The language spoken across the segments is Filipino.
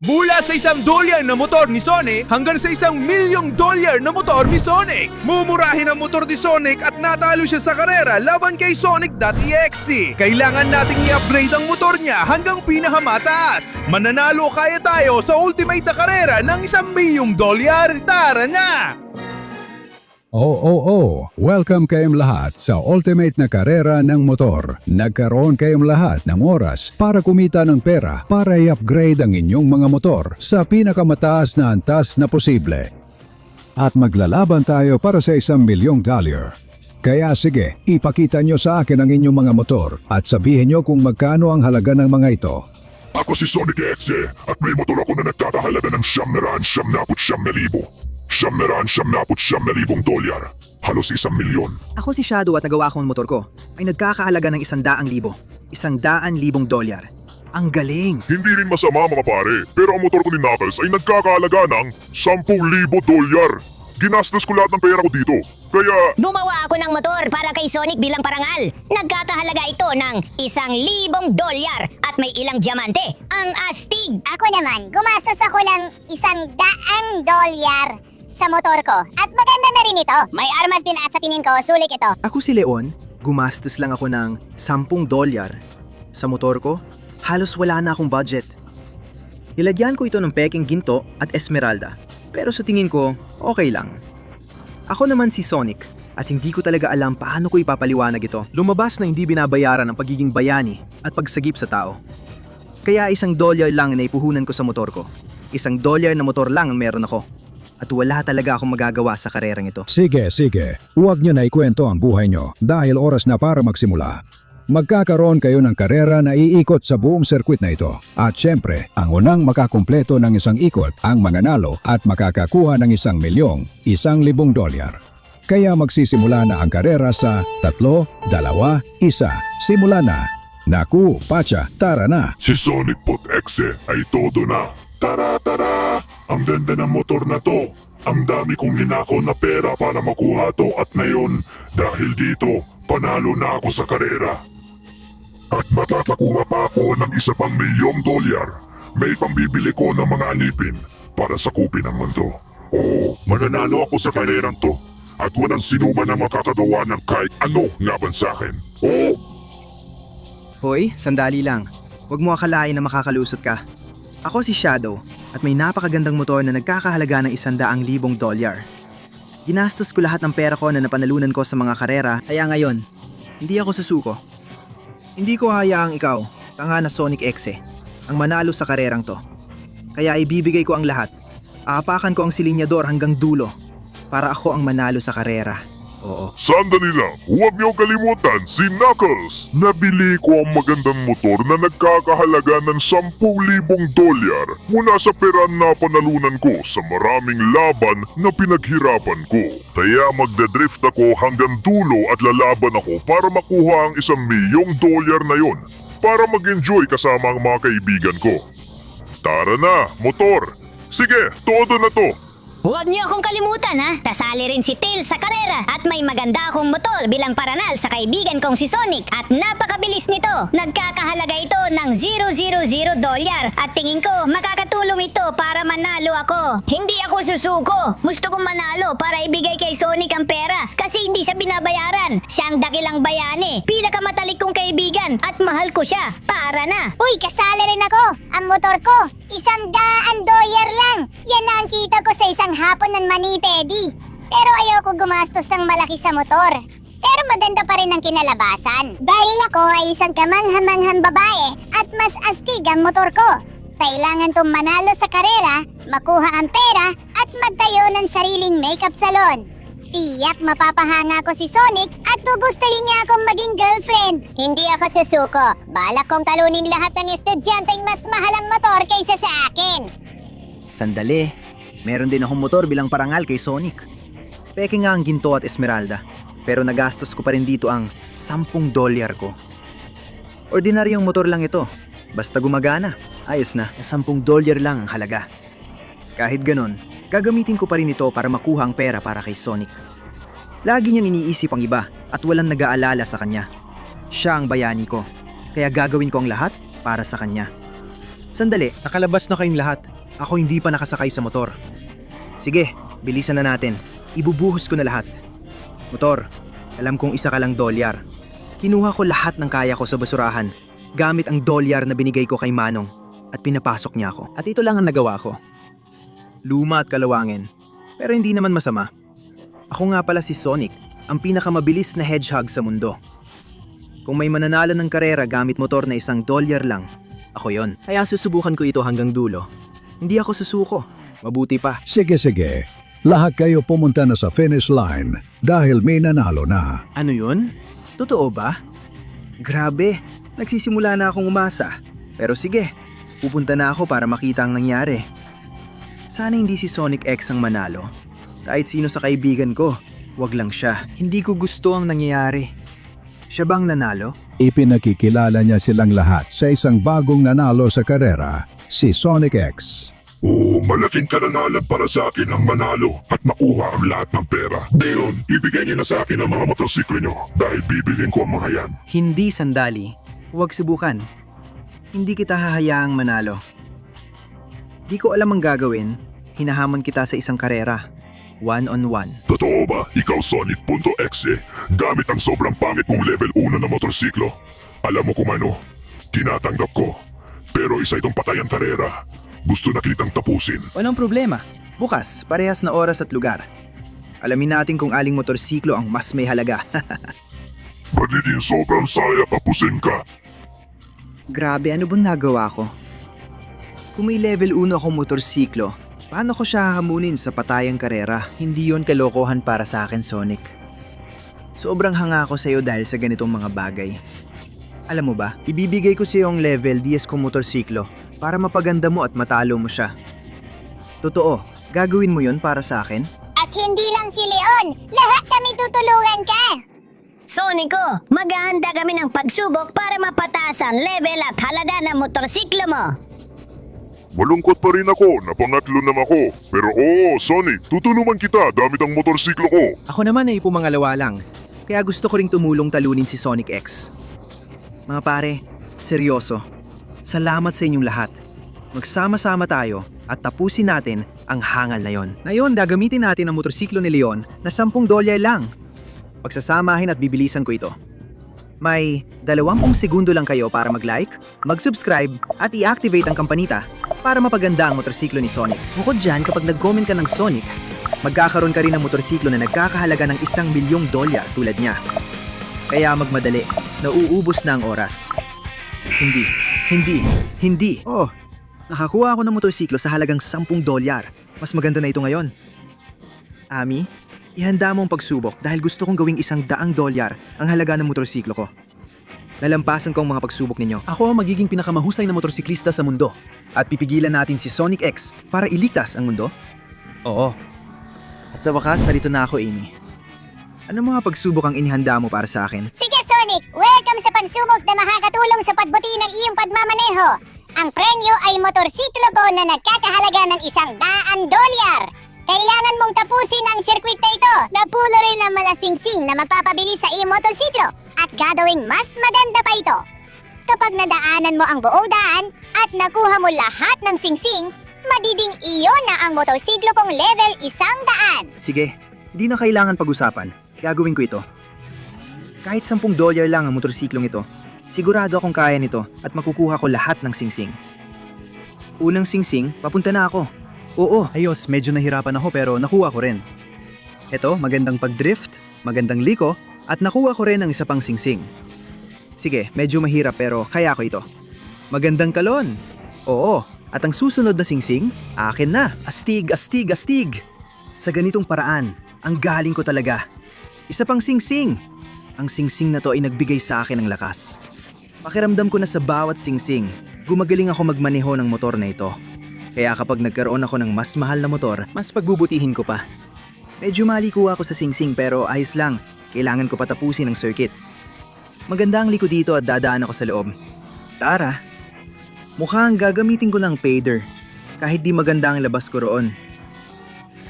Mula sa $1 na motor ni Sonic hanggang sa $1,000,000 na motor ni Sonic. Mumurahin ang motor ni Sonic at natalo siya sa karera laban kay Sonic.exe. Kailangan nating i-upgrade ang motor niya hanggang pinakamataas. Mananalo kaya tayo sa ultimate na karera ng $1,000,000. Tara na! Welcome kayong lahat sa ultimate na karera ng motor. Nagkaroon kayong lahat ng oras para kumita ng pera para i-upgrade ang inyong mga motor sa pinakamataas na antas na posible. At maglalaban tayo para sa $1,000,000. Kaya sige, ipakita nyo sa akin ang inyong mga motor at sabihin nyo kung magkano ang halaga ng mga ito. Ako si Sonic.exe at may motor ako na nagkakahalaga ng $999,000. $999,000. Halos $1,000,000. Ako si Shadow at nagawa ko ang motor ko ay nagkakahalaga ng $100,000. $100,000. Ang galing! Hindi rin masama mga pare, pero ang motor ko ni Knuckles ay nagkakahalaga ng $10,000. Ginastos ko lahat ng pera ko dito. Kaya Gumawa ako ng motor para kay Sonic bilang parangal. Nagkakahalaga ito ng $1,000 at may ilang diamante. Ang astig! Ako naman, gumastos ako ng $100 sa motor ko. At maganda na rin ito. May armas din at sa tingin ko, sulit ito. Ako si Leon, gumastos lang ako ng $10 sa motor ko. Halos wala na akong budget. Nilagyan ko ito ng peking ginto at esmeralda. Pero sa tingin ko, okay lang. Ako naman si Sonic at hindi ko talaga alam paano ko ipapaliwanag ito. Lumabas na hindi binabayaran ang pagiging bayani at pagsagip sa tao. Kaya $1 lang na ipuhunan ko sa motor ko. $1 na motor lang ang meron ako. At wala talaga akong magagawa sa karerang ito. Sige. Huwag nyo na ikwento ang buhay nyo dahil oras na para magsimula. Magkakaroon kayo ng karera na iikot sa buong circuit na ito. At syempre, ang unang makakumpleto ng isang ikot ang mananalo at makakakuha ng $1,000,000, $1,000,000. Kaya magsisimula na ang karera sa 3, 2, 1. Simula na! Naku, Pacha, tara na! si Sonic.exe ay todo na. Tara! Ang ganda ng motor na to. Ang dami kong ninakaw na pera para makuha to at ngayon, dahil dito, panalo na ako sa karera. At matatakuha pa ako ng $1,000,000. May pambibili ko ng mga alipin para sakupin ang mundo. Oo, mananalo ako sa karerang to. At walang sinuman na makakagawa ng kahit ano laban sa akin. Oo! Hoy, sandali lang. Huwag mo akalain na makakalusot ka. Ako si Shadow at may napakagandang motor na nagkakahalaga ng $100,000. Ginastos ko lahat ng pera ko na napanalunan ko sa mga karera, kaya ngayon, hindi ako susuko. Hindi ko hayaang ikaw, tanga na Sonic.exe, ang manalo sa karerang to. Kaya ibibigay ko ang lahat. Aapakan ko ang silinyador hanggang dulo para ako ang manalo sa karera. Oo. Sandali lang, huwag niyo kalimutan si Knuckles. Nabili ko ang magandang motor na nagkakahalaga ng $10,000 mula sa pera na panalunan ko sa maraming laban na pinaghirapan ko. Kaya magdadrift ako hanggang dulo at lalaban ako para makuha ang $1,000,000 na yon para mag-enjoy kasama ang mga kaibigan ko. Tara na, motor! Sige, todo na to! Huwag niyo akong kalimutan ha. Kasali rin si Tails sa karera at may maganda akong motor bilang paranal sa kaibigan kong si Sonic at napakabilis nito. Nagkakahalaga ito ng $000 at tingin ko makakatulong ito para manalo ako. Hindi ako susuko. Gusto kong manalo para ibigay kay Sonic ang pera kasi hindi siya binabayaran. Siya ang dakilang bayani, pinakamatalik kong kaibigan at mahal ko siya. Para na. Uy, kasali rin ako. Ang motor ko, $100 lang. Yan na ang kita ko sa isang hapon ng Manipedi. Pero ayoko gumastos ng malaki sa motor. Pero maganda pa rin ang kinalabasan. Dahil ako ay isang kamanghamanghang babae at mas astig ang motor ko. Kailangan kong manalo sa karera, makuha ang pera at magtayo ng sariling makeup salon. Tiyak mapapahanga ko si Sonic at gugustuhin niya akong maging girlfriend. Hindi ako susuko. Balak kong talunin lahat ng estudyanteng mas mahalang motor kaysa sa akin. Sandali, meron din akong motor bilang parangal kay Sonic. Peke nga ang ginto at esmeralda, pero nagastos ko pa rin dito ang $10 ko. Ordinaryong motor lang ito, basta gumagana, ayos na, $10 lang ang halaga. Kahit ganon, gagamitin ko pa rin ito para makuha ang pera para kay Sonic. Lagi niyang iniisip ang iba at walang nag-aalala sa kanya. Siya ang bayani ko, kaya gagawin ko ang lahat para sa kanya. Sandali, nakalabas na kayong lahat. Ako hindi pa nakasakay sa motor. Sige, bilisan na natin. Ibubuhos ko na lahat. Motor, alam kong isa ka lang dolyar. Kinuha ko lahat ng kaya ko sa basurahan gamit ang dolyar na binigay ko kay Manong at pinapasok niya ako. At ito lang ang nagawa ko. Luma at kalawangin, pero hindi naman masama. Ako nga pala si Sonic, ang pinakamabilis na hedgehog sa mundo. Kung may mananalo ng karera gamit motor na $1 lang, ako yon. Kaya susubukan ko ito hanggang dulo. Hindi ako susuko. Mabuti pa. Sige. Lahat kayo pumunta na sa finish line dahil may nanalo na. Ano yun? Totoo ba? Grabe, nagsisimula na akong umasa. Pero sige, pupunta na ako para makita ang nangyari. Sana hindi si Sonic X ang manalo. Kahit sino sa kaibigan ko, wag lang siya. Hindi ko gusto ang nangyayari. Siya bang nanalo? Ipinakikilala niya silang lahat sa isang bagong nanalo sa karera, si Sonic X. Oo, malaking karangalan para sa akin ang manalo at makuha ang lahat ng pera. Ngayon, ibigay niyo na sa akin ang mga motorsiklo niyo dahil bibilhin ko ang mga yan. Hindi sandali. Huwag subukan. Hindi kita hahayaang manalo. Di ko alam ang gagawin. Hinahamon kita sa isang karera. One-on-one. Totoo ba, ikaw Sonic.exe, gamit ang sobrang pangit mong level 1 na motorsiklo? Alam mo kung ano, tinatanggap ko. Pero isa itong patayang karera. Gusto na kitang tapusin. Walang problema. Bukas, parehas na oras at lugar. Alamin natin kung aling motorsiklo ang mas may halaga. Magiging sobrang saya tapusin ka. Grabe, ano bang nagawa ko? Kung may level 1 akong motorsiklo, paano ko siya hamunin sa patayang karera? Hindi yon kalokohan para sa akin, Sonic. Sobrang hanga ako sa'yo dahil sa ganitong mga bagay. Alam mo ba, ibibigay ko sa'yo ang level 10 kong motorsiklo para mapaganda mo at matalo mo siya. Totoo, gagawin mo yon para sa akin? At hindi lang si Leon, lahat kami tutulungan ka. Sonico, maghahanda kami ng pagsubok para mapataas ang level at halaga ng motorsiklo mo. Malungkot pa rin ako, napangatlo naman ako. Pero oo, Sonic, tutulungan kita gamit ang motorsiklo ko. Ako naman ay pumangalawa lang, kaya gusto ko ring tumulong talunin si Sonic X. Mga pare, seryoso, salamat sa inyong lahat. Magsama-sama tayo at tapusin natin ang hangal na yon. Ngayon, gagamitin natin ang motorsiklo ni Leon na $10 lang. Pagsasamahin at bibilisan ko ito. May 20 segundo lang kayo para mag-like, mag-subscribe at i-activate ang kampanita para mapaganda ang motorsiklo ni Sonic. Bukod dyan, kapag nag-comment ka ng Sonic, magkakaroon ka rin ng motorsiklo na nagkakahalaga ng $1 milyong tulad niya. Kaya magmadali, nauubos na ang oras. Hindi. Oh, nakakuha ako ng motorsiklo sa halagang $10. Mas maganda na ito ngayon. Ami, ihanda mo ang pagsubok dahil gusto kong gawing $100 ang halaga ng motorsiklo ko. Lalampasan ko ang mga pagsubok ninyo. Ako ang magiging pinakamahusay na motorsiklista sa mundo. At pipigilan natin si Sonic X para iligtas ang mundo? Oo. At sa wakas, narito na ako, Amy. Ano mga pagsubok ang inihanda mo para sa akin? Sige Sonic, welcome sa pansubok na makakatulong sa pagbuti ng iyong pagmamaneho. Ang premyo ay motorsiklo ko na nagkakahalaga ng $100. Kailangan mong tapusin ang circuit na ito. Napulo rin ang malasingsing na magpapabilis sa iyong motorsiklo at gagawing mas maganda pa ito. Kapag nadaanan mo ang buong daan at nakuha mo lahat ng singsing, magiging iyon na ang motorsiklo kong level 100. Sige, hindi na kailangan pag-usapan. Gagawin ko ito. Kahit $10 lang ang motorsiklong ito, sigurado akong kaya nito at makukuha ko lahat ng singsing. Unang singsing, papunta na ako. Oo, ayos, medyo nahirapan ako pero nakuha ko rin. Ito, magandang pag-drift, magandang liko, at nakuha ko rin ang isa pang singsing. Sige, medyo mahirap pero kaya ko ito. Magandang talon. Oo, at ang susunod na singsing, akin na. Astig. Sa ganitong paraan, ang galing ko talaga. Isa pang singsing. Ang singsing na to ay nagbigay sa akin ng lakas. Pakiramdam ko na sa bawat singsing, gumagaling ako magmaneho ng motor na ito. Kaya kapag nagkaroon ako ng mas mahal na motor, mas pagbubutihin ko pa. Medyo malikuha ako sa singsing pero ayos lang. Kailangan ko patapusin ang circuit. Maganda ang liko dito at dadaan ako sa loob. Tara. Mukhang gagamitin ko ng fader. Kahit di maganda ang labas ko roon.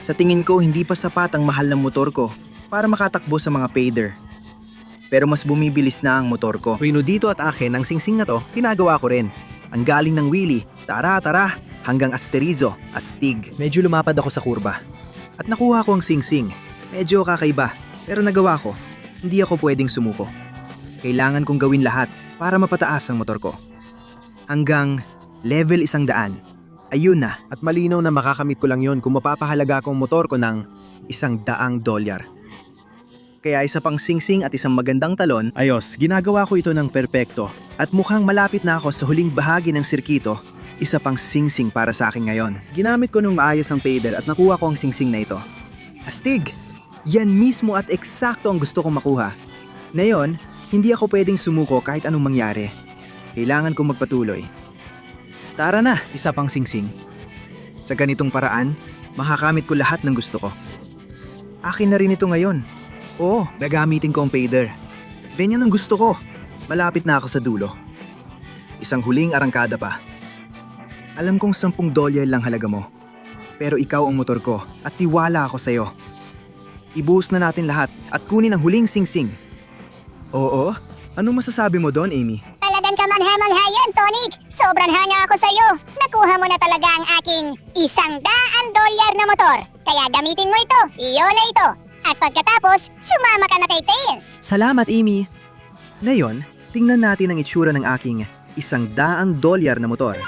Sa tingin ko hindi pa sapat ang mahal ng motor ko para makatakbo sa mga fader. Pero mas bumibilis na ang motor ko. Rino dito at akin ang singsing na to, ginagawa ko rin. Ang galing ng wheelie Tara, hanggang Asterizo, Astig. Medyo lumapad ako sa kurba. At nakuha ko ang singsing. Medyo kakaiba, pero nagawa ko. Hindi ako pwedeng sumuko. Kailangan kong gawin lahat para mapataas ang motor ko. Hanggang level 100. Ayun na, at malinaw na makakamit ko lang yon kung mapapahalaga akong motor ko ng $100. Kaya isa pang singsing at isang magandang talon, ayos, ginagawa ko ito ng perpekto. At mukhang malapit na ako sa huling bahagi ng sirkito, isa pang singsing para sa akin ngayon. Ginamit ko nung maayos ang fader at nakuha ko ang singsing na ito. Astig! Yan mismo at eksakto ang gusto kong makuha. Ngayon, hindi ako pwedeng sumuko kahit anong mangyari. Kailangan kong magpatuloy. Tara na, isa pang singsing. Sa ganitong paraan, makakamit ko lahat ng gusto ko. Akin na rin ito ngayon. Oo, gagamitin ko ang fader. Ganyan ang gusto ko. Malapit na ako sa dulo. Isang huling arangkada pa. Alam kong $10 lang halaga mo. Pero ikaw ang motor ko at tiwala ako sa'yo. Ibuhos na natin lahat at kunin ang huling singsing. Oo? Anong masasabi mo doon, Amy? Talagang kamanhamalhayan, Sonic! Sobrang hanga ako sa'yo. Nakuha mo na talaga ang aking $100 na motor. Kaya gamitin mo ito, iyon na ito. At pagkatapos, sumama ka na kay Tails. Salamat, Amy. Ngayon, tingnan natin ang itsura ng aking $100 na motor.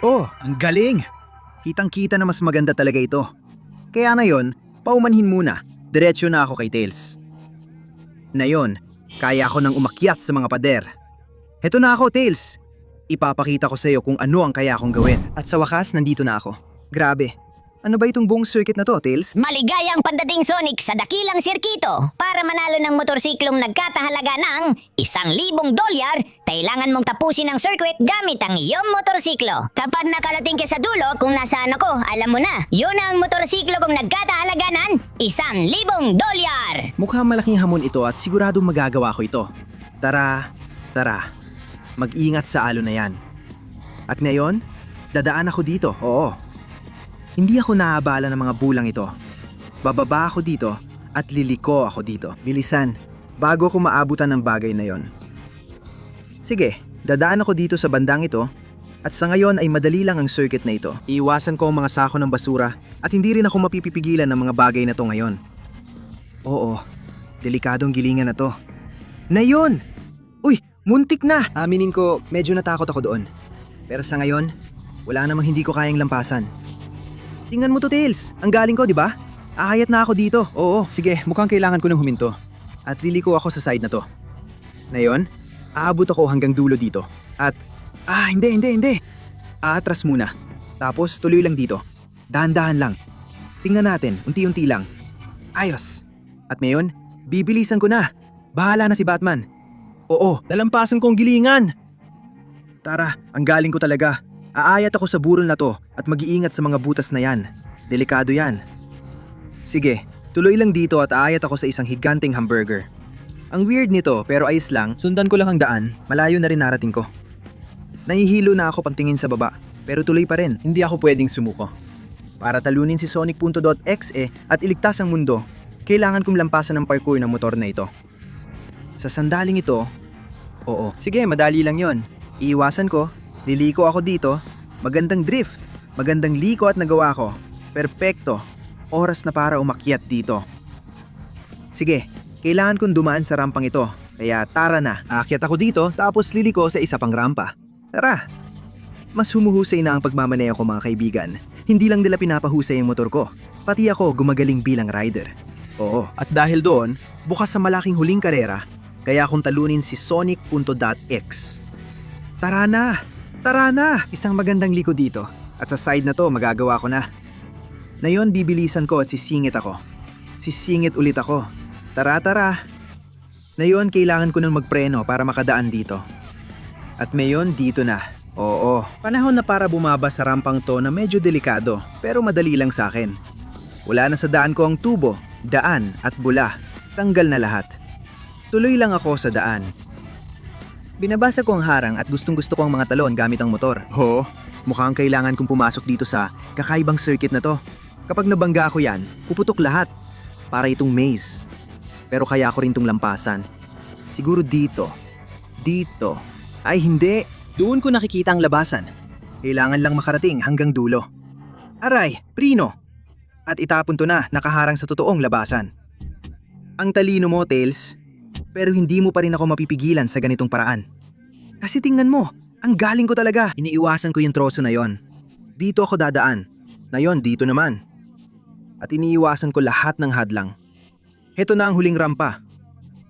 Oh, ang galing! Kitang-kita na mas maganda talaga ito. Kaya ngayon, paumanhin muna. Diretso na ako kay Tails. Ngayon, kaya ko nang umakyat sa mga pader. Heto na ako, Tails. Ipapakita ko sa iyo kung ano ang kaya kong gawin. At sa wakas, nandito na ako. Grabe. Ano ba itong buong circuit na to, Tails? Maligayang pagdating, Sonic, sa dakilang sirkito. Para manalo ng motorsiklong nagkatahalaga ng $1,000, kailangan mong tapusin ang circuit gamit ang iyong motorsiklo. Kapag nakarating ka sa dulo kung nasaan ako, alam mo na, yun ang motorsiklo kong nagkatahalaga ng $1,000. Mukhang malaking hamon ito at siguradong magagawa ko ito. Tara. Mag-ingat sa alon na yan. At ngayon, dadaan ako dito, oo. Hindi ako naabala ng mga bulang ito. Bababa ako dito at liliko ako dito. Bilisan, bago ko maabutan ng bagay na yon. Sige, dadaan ako dito sa bandang ito at sa ngayon ay madali lang ang circuit na ito. Iiwasan ko ang mga sako ng basura at hindi rin ako mapipigilan ng mga bagay na to ngayon. Oo, delikadong gilingan na to. Na yun! Uy, muntik na! Aminin ko, medyo natakot ako doon. Pero sa ngayon, wala namang hindi ko kayang lampasan. Tingnan mo to, Tails. Ang galing ko, di ba? Ahayat na ako dito. Oo, sige, mukhang kailangan ko nang huminto. At liliko ako sa side na to. Ngayon, aabot ako hanggang dulo dito. At, hindi. Aatras muna. Tapos tuloy lang dito. Dahan-dahan lang. Tingnan natin, unti-unti lang. Ayos. At ngayon, bibilisan ko na. Bahala na si Batman. Oo, nalampasan kong gilingan. Tara, ang galing ko talaga. Aayat ako sa burol na to at mag-iingat sa mga butas na yan. Delikado yan. Sige, tuloy lang dito at aayat ako sa isang higanteng hamburger. Ang weird nito pero ayos lang. Sundan ko lang ang daan. Malayo na rin narating ko. Nahihilo na ako pagtingin sa baba pero tuloy pa rin. Hindi ako pwedeng sumuko. Para talunin si Sonic.exe at iligtas ang mundo, kailangan kong lampasan ang parkour ng motor na ito. Sa sandaling ito, oo. Sige, madali lang yon. Iiwasan ko. Liliko ako dito, magandang drift, magandang liko at nagawa ko. Perpekto, oras na para umakyat dito. Sige, kailangan kong dumaan sa rampang ito, kaya tara na. Aakyat ako dito tapos liliko sa isa pang rampa. Tara! Mas humuhusay na ang pagmamaneho ko mga kaibigan. Hindi lang nila pinapahusay ang motor ko, pati ako gumagaling bilang rider. Oo, at dahil doon, bukas sa malaking huling karera, kaya akong talunin si Sonic.x. Tara na! Isang magandang liko dito. At sa side na to, magagawa ko na. Ngayon, bibilisan ko at sisingit ako. Sisingit ulit ako. Tara. Ngayon, kailangan ko nang magpreno para makadaan dito. At ngayon, dito na. Oo, panahon na para bumaba sa rampang to na medyo delikado, pero madali lang sa akin. Wala na sa daan ko ang tubo, daan at bula. Tanggal na lahat. Tuloy lang ako sa daan. Binabasa ko ang harang at gustong-gusto ko ang mga talon gamit ang motor. Oo, mukhang kailangan kong pumasok dito sa kakaibang circuit na to. Kapag nabangga ako yan, puputok lahat. Para itong maze. Pero kaya ko rin itong lampasan. Siguro dito. Ay hindi. Doon ko nakikita ang labasan. Kailangan lang makarating hanggang dulo. Aray, Prino! At itapon to na nakaharang sa totoong labasan. Ang talino mo, Tails, pero hindi mo pa rin ako mapipigilan sa ganitong paraan. Kasi tingnan mo, ang galing ko talaga. Iniiwasan ko yung troso na yon. Dito ako dadaan. Na yon, dito naman. At iniiwasan ko lahat ng hadlang. Heto na ang huling rampa.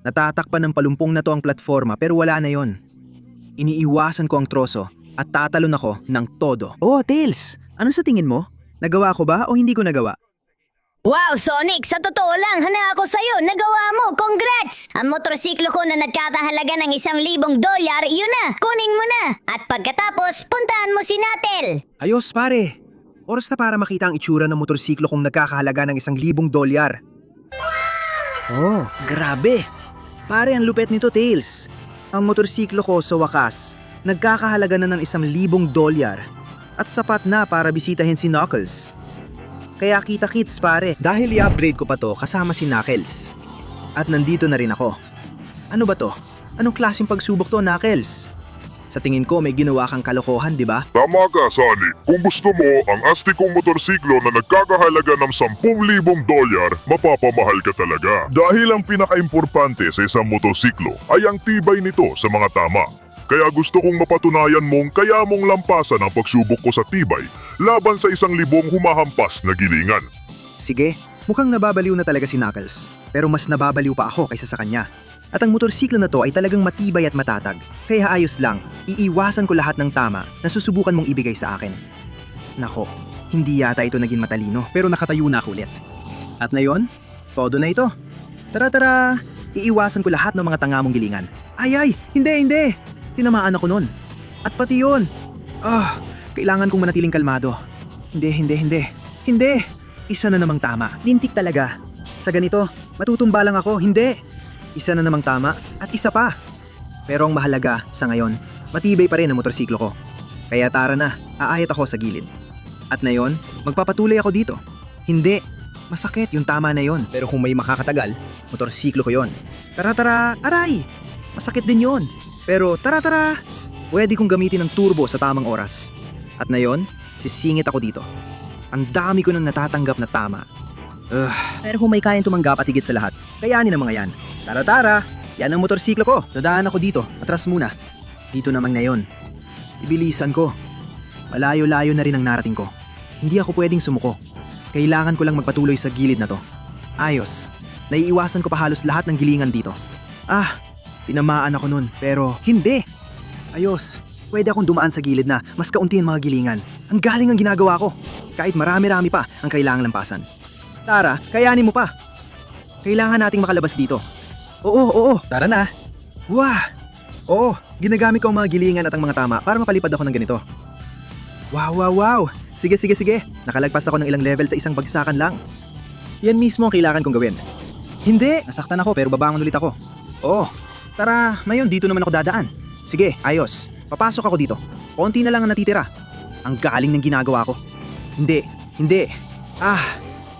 Natatakpan ng palumpong na to ang platforma pero wala na yon. Iniiwasan ko ang troso at tatalon ako ng todo. Oh, Tails! Ano sa tingin mo? Nagawa ko ba o hindi ko nagawa? Wow, Sonic! Sa totoo lang, hana ako sa'yo! Nagawa mo! Congrats! Ang motorsiklo ko na nagkakahalaga ng $1,000, yun na! Kunin mo na! At pagkatapos, puntahan mo si Natel! Ayos, pare! Oras na para makita ang itsura ng motorsiklo kung nagkakahalaga ng $1,000. Oh, grabe! Pare, ang lupet nito, Tails. Ang motorsiklo ko sa wakas, nagkakahalaga na ng $1,000 at sapat na para bisitahin si Knuckles. Kaya kita-kits pare, dahil i-upgrade ko pa to kasama si Knuckles. At nandito na rin ako. Ano ba to? Anong klaseng pagsubok to, Knuckles? Sa tingin ko may ginawa kang kalokohan, di ba? Tama ka, Sonic. Kung gusto mo, ang astikong motorsiklo na nagkakahalaga ng $10,000, mapapamahal ka talaga. Dahil ang pinaka-importante sa isang motorsiklo ay ang tibay nito sa mga tama. Kaya gusto kong mapatunayan mong kaya mong lampasan ang pagsubok ko sa tibay laban sa 1,000 humahampas na gilingan. Sige, mukhang nababaliw na talaga si Knuckles. Pero mas nababaliw pa ako kaysa sa kanya. At ang motorsiklo na to ay talagang matibay at matatag. Kaya ayos lang, iiwasan ko lahat ng tama na susubukan mong ibigay sa akin. Nako, hindi yata ito naging matalino pero nakatayo na ako ulit. At ngayon, todo na ito. Tara, iiwasan ko lahat ng mga tanga mong gilingan. Ay, hindi! Tinamaan ako nun. At pati yun. Kailangan kong manatiling kalmado. Hindi. Isa na namang tama. Lintik talaga. Sa ganito, matutumba lang ako. Hindi. Isa na namang tama at isa pa. Pero ang mahalaga sa ngayon, matibay pa rin ang motorsiklo ko. Kaya tara na, aahit ako sa gilid. At ngayon, magpapatuloy ako dito. Hindi. Masakit yung tama na yon. Pero kung may makakatagal, motorsiklo ko yon. Tara, aray! Masakit din yon. Pero tara, pwede kong gamitin ng turbo sa tamang oras. At ngayon, sisingit ako dito. Ang dami ko nang natatanggap na tama. Pero kung may kayang tumanggap at higit sa lahat, kayanin ang mga yan. Tara, yan ang motorsiklo ko. Dadaan ako dito, atras muna. Dito naman ngayon. Ibilisan ko. Malayo-layo na rin ang narating ko. Hindi ako pwedeng sumuko. Kailangan ko lang magpatuloy sa gilid na to. Ayos. Naiiwasan ko pa halos lahat ng gilingan dito. Tinamaan ako nun, pero hindi. Ayos. Pwede akong dumaan sa gilid na mas kaunti ang mga gilingan. Ang galing ang ginagawa ko. Kahit marami-rami pa ang kailangang lampasan. Tara, kayanin mo pa. Kailangan nating makalabas dito. Oo. Tara na. Wah! Oo, ginagamit ko ang mga gilingan at ang mga tama para mapalipad ako ng ganito. Wow! Sige. Nakalagpas ako ng ilang level sa isang bagsakan lang. Yan mismo ang kailangan kong gawin. Hindi! Nasaktan ako pero babangon ulit ako. Oo. Tara, ngayon dito naman ako dadaan. Sige, ayos. Papasok ako dito. Konti na lang ang natitira. Ang galing ng ginagawa ko. Hindi.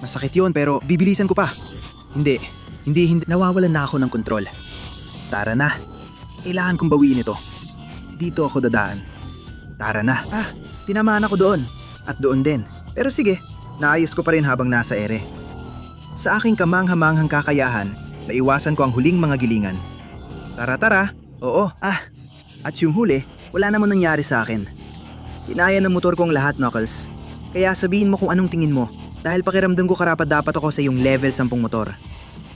Masakit yun pero bibilisan ko pa. Hindi. Nawawalan na ako ng kontrol. Tara na. Kailangan kong bawiin ito. Dito ako dadaan. Tara na. Tinamaan ako doon. At doon din. Pero sige, naayos ko pa rin habang nasa ere. Sa aking kamanghamanghang kakayahan, naiwasan ko ang huling mga gilingan. Tara. Oo. At yung huli, wala namang nangyari sa akin. Kinaya ng motor ko ang lahat, Knuckles. Kaya sabihin mo kung anong tingin mo. Dahil pakiramdam ko karapat-dapat ako sa iyong level 10 motor.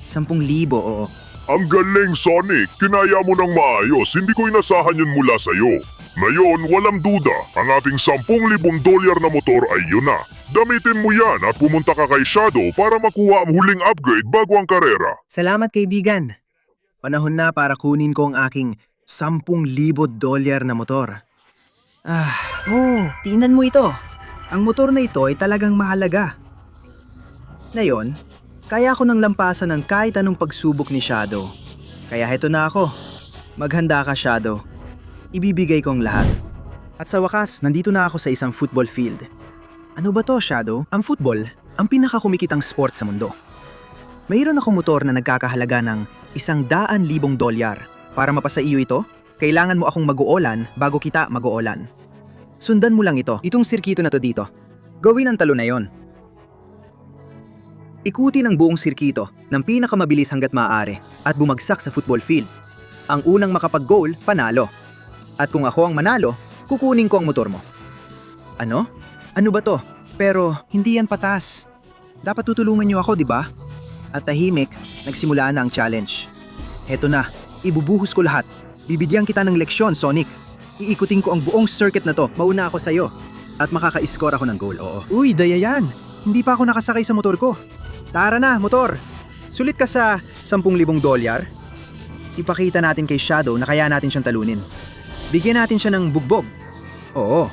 10,000, oo. Ang galing, Sonic! Kinaya mo ng maayos, hindi ko inasahan yun mula sa'yo. Ngayon, walang duda, ang aking $10,000 na motor ay yun na. Gamitin mo yan at pumunta ka kay Shadow para makuha ang huling upgrade bago ang karera. Salamat kaibigan. Panahon na para kunin ko ang aking $10,000 na motor. Tingnan mo ito. Ang motor na ito ay talagang mahalaga. Ngayon, kaya ko nang lampasan ng kahit anong pagsubok ni Shadow. Kaya heto na ako. Maghanda ka, Shadow. Ibibigay ko ang lahat. At sa wakas, nandito na ako sa isang football field. Ano ba to, Shadow? Ang football, ang pinakakumikitang sport sa mundo. Mayroon akong motor na nagkakahalaga ng $100,000. Para mapasa iyo ito, kailangan mo akong mag-uulan bago kita mag-uulan. Sundan mo lang ito. Itong sirkito na to dito. Gawin ang talo na yon. Ikuti ng buong sirkito ng pinakamabilis hanggat maaari at bumagsak sa football field. Ang unang makapag-goal, panalo. At kung ako ang manalo, kukunin ko ang motor mo. Ano? Ano ba to? Pero hindi yan patas. Dapat tutulungan niyo ako, di ba? At tahimik, nagsimula na ang challenge. Heto na, ibubuhos ko lahat. Bibigyan kita ng leksyon, Sonic. Iikutin ko ang buong circuit na to. Mauna ako sa'yo. At makaka-score ako ng goal, oo. Uy, daya yan. Hindi pa ako nakasakay sa motor ko. Tara na, motor. Sulit ka sa $10,000. Ipakita natin kay Shadow na kaya natin siyang talunin. Bigyan natin siya ng bugbog. Oo,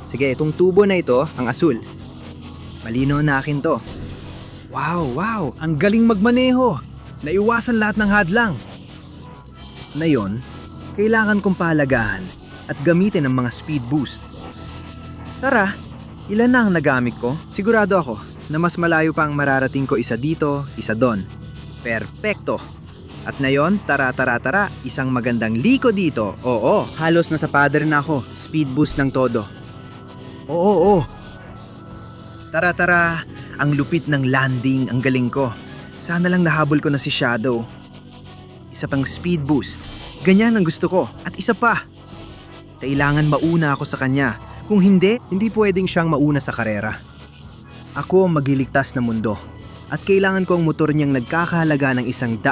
sige, itong tubo na ito, ang asul. Malino na akin to. Wow, ang galing magmaneho. Naiwasan lahat ng hadlang. Ngayon, kailangan kong pahalagahan at gamitin ang mga speed boost. Tara, ilan na ang nagamit ko? Sigurado ako na mas malayo pa ang mararating ko, isa dito, isa doon. Perpekto. At ngayon, tara, isang magandang liko dito. Oo, halos nasa pader na ako. Speed boost ng todo. Oo. Tara, ang lupit ng landing, ang galing ko. Sana lang nahabol ko na si Shadow. Isa pang speed boost. Ganyan ang gusto ko. At isa pa. Kailangan mauna ako sa kanya. Kung hindi pwedeng siyang mauna sa karera. Ako ang magliligtas ng mundo. At kailangan ko ang motor niyang nagkakahalaga ng $100,000.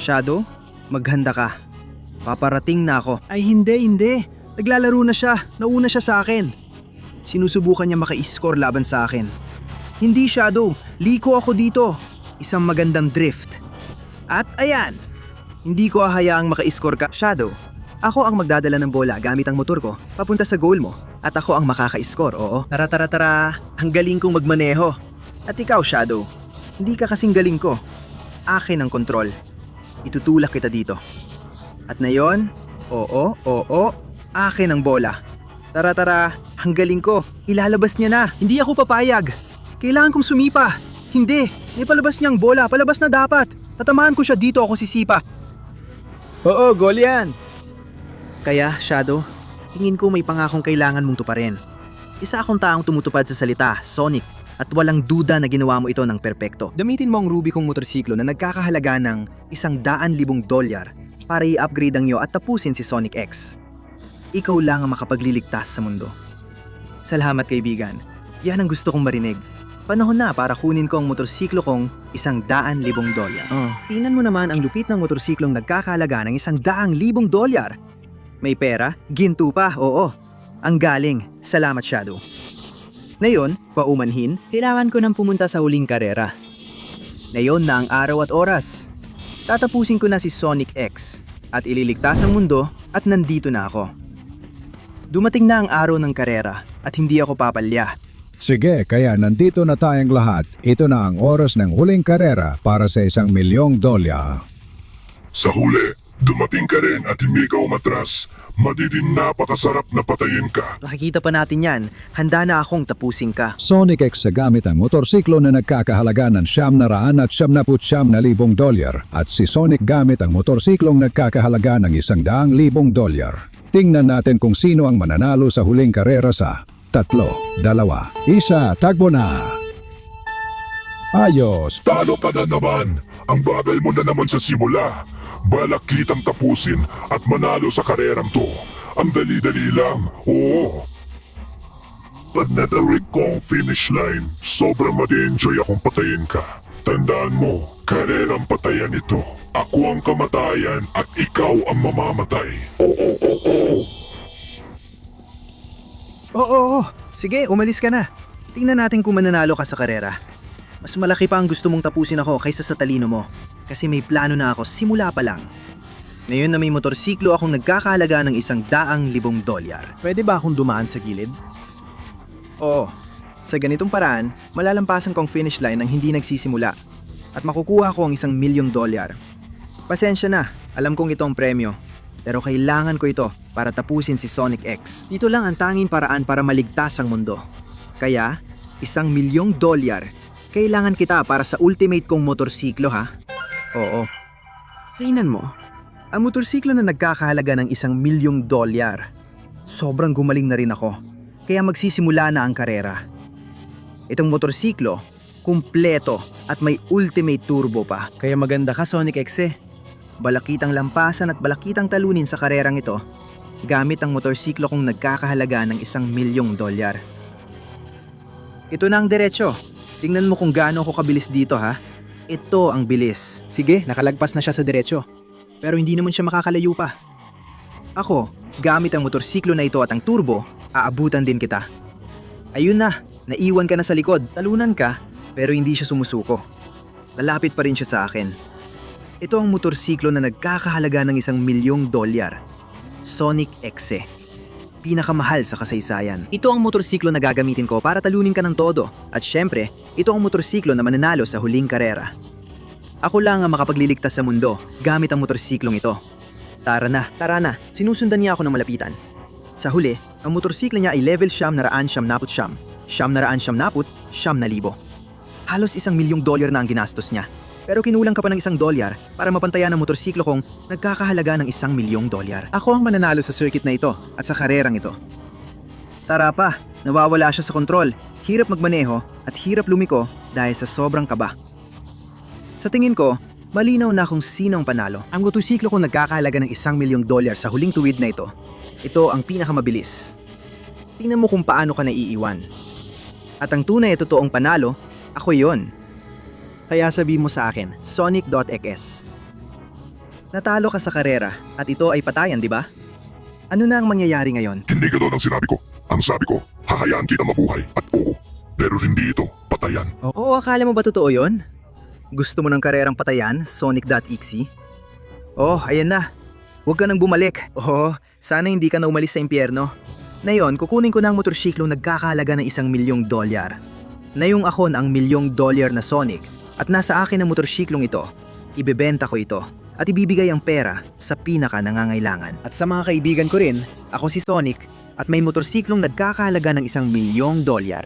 Shadow, maghanda ka. Paparating na ako. Ay hindi. Naglalaro na siya. Nauna siya sa akin. Sinusubukan niya maka-score laban sa akin. Hindi, Shadow. Liko ako dito. Isang magandang drift. At ayan. Hindi ko hahayaang maka-score ka. Shadow, ako ang magdadala ng bola gamit ang motor ko papunta sa goal mo. At ako ang makaka-score, oo. Tara. Ang galing kong magmaneho. At ikaw, Shadow, hindi ka kasing galing ko. Akin ang kontrol. Itutulak kita dito. At ngayon, oo, akin ang bola. Tara, ang galing ko. Ilalabas niya na. Hindi ako papayag. Kailangan kong sumipa. Hindi, palabas niya ang bola. Palabas na dapat. Tatamaan ko siya dito, ako sisipa. Oo, goal yan. Kaya, Shadow, tingin ko may pangakong kailangan mong tuparin. Isa akong taong tumutupad sa salita, Sonic, at walang duda na ginawa mo ito ng perpekto. Gamitin mo ang Ruby kong motorsiklo na nagkakahalaga ng $100,000 para i-upgrade ang iyo at tapusin si Sonic X. Ikaw lang ang makapagliligtas sa mundo. Salamat, kaibigan. Yan ang gusto kong marinig. Panahon na para kunin ko ang motorsiklo kong $100,000. Tingnan mo naman ang lupit ng motorsiklong nagkakahalaga ng $100,000. May pera, ginto pa, oo. Ang galing, salamat, Shadow. Ngayon, paumanhin, kailangan ko nang pumunta sa huling karera. Ngayon na ang araw at oras. Tatapusin ko na si Sonic X at ililigtas ang mundo at nandito na ako. Dumating na ang araw ng karera at hindi ako papalya. Sige, kaya nandito na tayong lahat. Ito na ang oras ng huling karera para sa $1,000,000. Sa huli, dumating ka rin at hindi ka umatras. Madidin napakasarap na patayin ka. Nakikita pa natin yan. Handa na akong tapusin ka. Sonic X sa gamit ang motorsiklo na nagkakahalaga ng $979,000 at si Sonic gamit ang motorsiklong nagkakahalaga ng $100,000. Tingnan natin kung sino ang mananalo sa huling karera sa 3, 2, 1, takbo na! Ayos! Talo ka na naman. Ang bagal mo na naman sa simula. Balak kitang tapusin at manalo sa karerang to. Ang dali-dali lang, oo. Pag natarik ko ang finish line, sobrang madi-enjoy akong patayin ka. Tandaan mo, karerang patayan ito. Ako ang kamatayan at ikaw ang mamamatay. Oo. Sige, umalis ka na. Tingnan natin kung mananalo ka sa karera. Mas malaki pa ang gusto mong tapusin ako kaysa sa talino mo. Kasi may plano na ako simula pa lang. Ngayon na may motorsiklo akong nagkakahalaga ng $100,000. Pwede ba akong dumaan sa gilid? Oo. Sa ganitong paraan, malalampasan ko ang finish line nang hindi nagsisimula. At makukuha ko ang $1,000,000. Pasensya na, alam kong ito ang premyo. Pero kailangan ko ito para tapusin si Sonic X. Dito lang ang tanging paraan para maligtas ang mundo. Kaya, $1,000,000. Kailangan kita para sa ultimate kong motorsiklo, ha? Oo. Tingnan mo. Ang motorsiklo na nagkakahalaga ng $1,000,000. sobrang gumaling na rin ako. Kaya magsisimula na ang karera. Itong motorsiklo, kumpleto at may ultimate turbo pa. Kaya maganda ka, Sonic X eh. Balakitang lampasan at balakitang talunin sa karerang ito gamit ang motorsiklo kong nagkakahalaga ng $1,000,000. Ito na ang diretsyo. Tingnan mo kung gaano ako kabilis dito ha. Ito ang bilis. Sige, nakalagpas na siya sa diretsyo. Pero hindi naman siya makakalayo pa. Ako, gamit ang motorsiklo na ito at ang turbo, aabutan din kita. Ayun na, naiwan ka na sa likod. Talunan ka, pero hindi siya sumusuko. Lalapit pa rin siya sa akin. Ito ang motorsiklo na nagkakahalaga ng $1,000,000. Sonic X. Pinakamahal sa kasaysayan. Ito ang motorsiklo na gagamitin ko para talunin ka ng todo. At syempre, ito ang motorsiklo na mananalo sa huling karera. Ako lang ang makapagliligtas sa mundo gamit ang motorsiklong ito. Tara na. Sinusundan niya ako ng malapitan. Sa huli, ang motorsiklo niya ay level $999. $999,000. Halos $1,000,000 na ang ginastos niya. Pero kinulang ka pa ng $1 para mapantayan ang motorsiklo kong nagkakahalaga ng $1,000,000. Ako ang mananalo sa circuit na ito at sa karerang ito. Tara pa, nawawala siya sa kontrol, hirap magmaneho at hirap lumiko dahil sa sobrang kaba. Sa tingin ko, malinaw na kung sino ang panalo. Ang motorsiklo kong nagkakahalaga ng $1,000,000 sa huling tuwid na ito. Ito ang pinakamabilis. Tingnan mo kung paano ka naiiwan. At ang tunay at totoong panalo, ako yon. Kaya sabi mo sa akin, Sonic.xs. Natalo ka sa karera at ito ay patayan, di ba? Ano na ang mangyayari ngayon? Hindi ganoon ang sinabi ko. Ang sabi ko, hahayaan kita mabuhay at oo. Pero hindi ito patayan. Oo, akala mo ba totoo yon? Gusto mo ng karerang patayan, Sonic.exe? Oh, ayan na. Huwag ka nang bumalik. Oh, sana hindi ka na umalis sa impyerno. Ngayon, kukunin ko na ang motorsiklo nagkakahalaga ng $1,000,000. Ngayong ako na ang $1,000,000 na Sonic at nasa akin ang motorsiklong ito, ibebenta ko ito at ibibigay ang pera sa pinaka nangangailangan. At sa mga kaibigan ko rin, ako si Sonic at may motorsiklong nagkakahalaga ng $1,000,000.